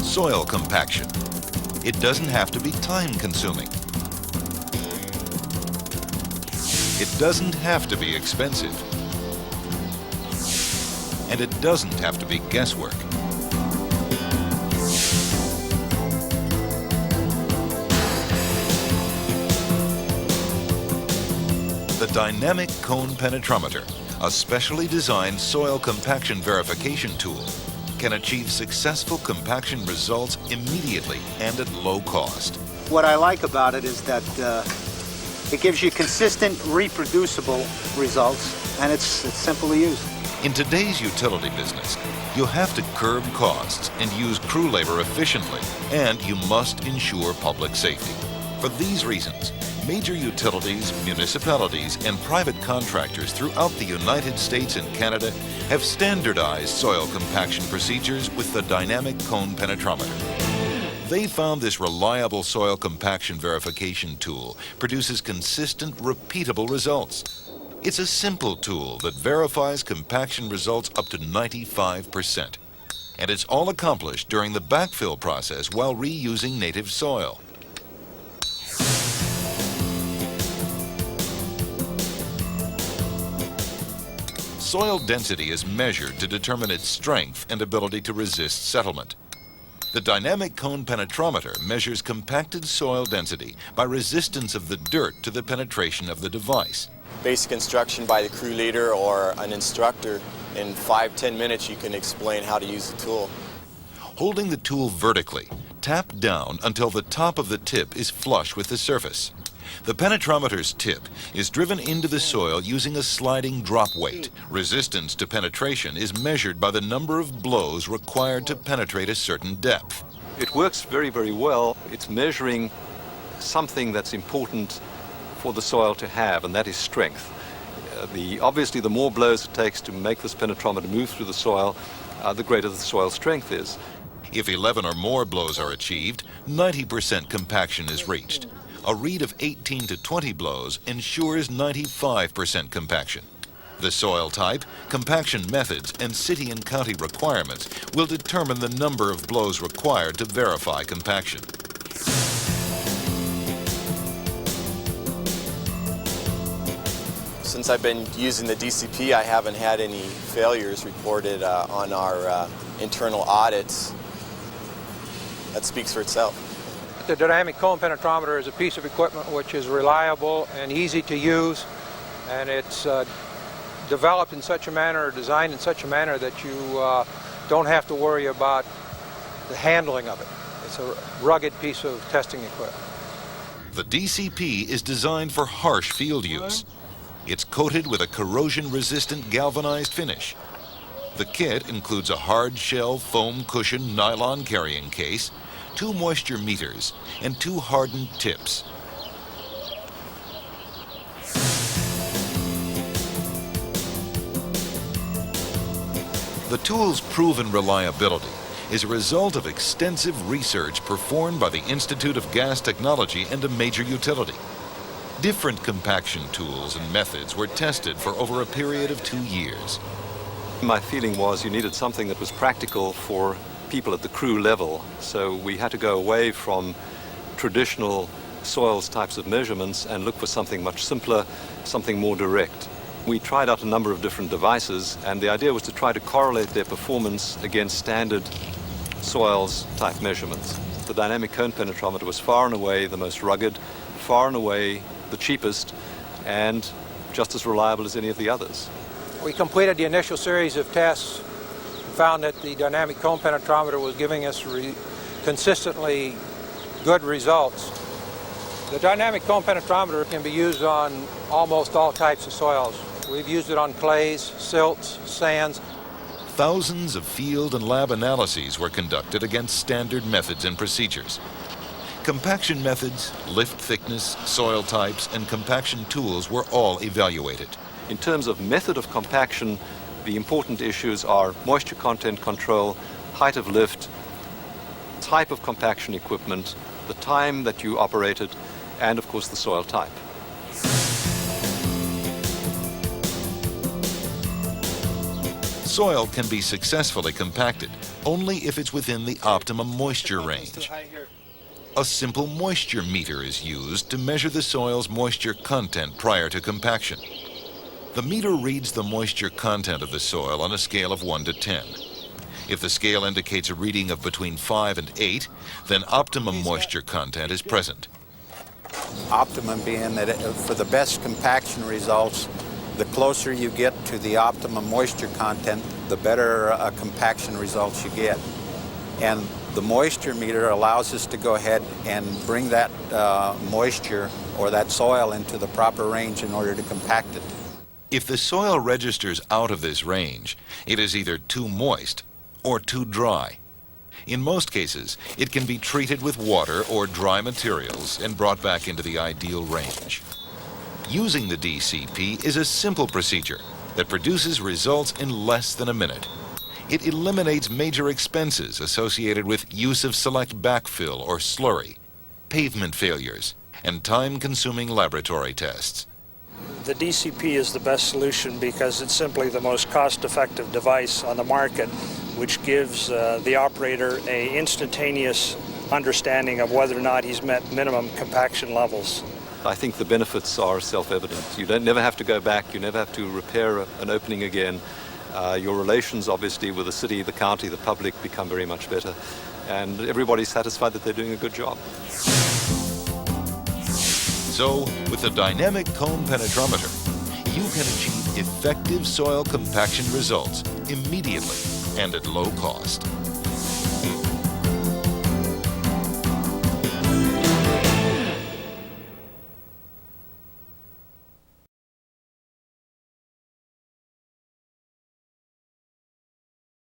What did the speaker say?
Soil compaction. It doesn't have to be time-consuming. It doesn't have to be expensive. And it doesn't have to be guesswork. The Dynamic Cone Penetrometer, a specially designed soil compaction verification tool, can achieve successful compaction results immediately and at low cost. What I like about it is that it gives you consistent, reproducible results, and it's simple to use. In today's utility business, you have to curb costs and use crew labor efficiently, and you must ensure public safety. For these reasons, major utilities, municipalities, and private contractors throughout the United States and Canada have standardized soil compaction procedures with the Dynamic Cone Penetrometer. They found this reliable soil compaction verification tool produces consistent, repeatable results. It's a simple tool that verifies compaction results up to 95%. And it's all accomplished during the backfill process while reusing native soil. Soil density is measured to determine its strength and ability to resist settlement. The Dynamic Cone Penetrometer measures compacted soil density by resistance of the dirt to the penetration of the device. Basic instruction by the crew leader or an instructor, in 5-10 minutes you can explain how to use the tool. Holding the tool vertically, tap down until the top of the tip is flush with the surface. The penetrometer's tip is driven into the soil using a sliding drop weight. Resistance to penetration is measured by the number of blows required to penetrate a certain depth. It works very, very well. It's measuring something that's important for the soil to have, and that is strength. Obviously, the more blows it takes to make this penetrometer move through the soil, the greater the soil strength is. If 11 or more blows are achieved, 90% compaction is reached. A read of 18 to 20 blows ensures 95% compaction. The soil type, compaction methods, and city and county requirements will determine the number of blows required to verify compaction. Since I've been using the DCP, I haven't had any failures reported on our internal audits. That speaks for itself. The Dynamic Cone Penetrometer is a piece of equipment which is reliable and easy to use, and it's developed in such a manner, or designed in such a manner that you don't have to worry about the handling of it. It's a rugged piece of testing equipment. The DCP is designed for harsh field use. It's coated with a corrosion-resistant galvanized finish. The kit includes a hard shell foam cushion nylon carrying case, 2 moisture meters, and 2 hardened tips. The tool's proven reliability is a result of extensive research performed by the Institute of Gas Technology and a major utility. Different compaction tools and methods were tested for over a period of 2 years. My feeling was you needed something that was practical for people at the crew level, so we had to go away from traditional soils types of measurements and look for something much simpler, something more direct. We tried out a number of different devices, and the idea was to try to correlate their performance against standard soils type measurements. The Dynamic Cone Penetrometer was far and away the most rugged, far and away the cheapest, and just as reliable as any of the others. We completed the initial series of tests, found that the Dynamic Cone Penetrometer was giving us consistently good results. The Dynamic Cone Penetrometer can be used on almost all types of soils. We've used it on clays, silts, sands. Thousands of field and lab analyses were conducted against standard methods and procedures. Compaction methods, lift thickness, soil types, and compaction tools were all evaluated. In terms of method of compaction, the important issues are moisture content control, height of lift, type of compaction equipment, the time that you operated, and of course the soil type. Soil can be successfully compacted only if it's within the optimum moisture range. A simple moisture meter is used to measure the soil's moisture content prior to compaction. The meter reads the moisture content of the soil on a scale of 1 to 10. If the scale indicates a reading of between 5 and 8, then optimum moisture content is present. Optimum being that for the best compaction results, the closer you get to the optimum moisture content, the better compaction results you get. And the moisture meter allows us to go ahead and bring that moisture or that soil into the proper range in order to compact it. If the soil registers out of this range, it is either too moist or too dry. In most cases, it can be treated with water or dry materials and brought back into the ideal range. Using the DCP is a simple procedure that produces results in less than a minute. It eliminates major expenses associated with use of select backfill or slurry, pavement failures, and time-consuming laboratory tests. The DCP is the best solution because it's simply the most cost-effective device on the market, which gives the operator an instantaneous understanding of whether or not he's met minimum compaction levels. I think the benefits are self-evident. You never have to go back, you never have to repair an opening again. Your relations, obviously, with the city, the county, the public become very much better, and everybody's satisfied that they're doing a good job. So, with the dynamic cone penetrometer, you can achieve effective soil compaction results immediately and at low cost.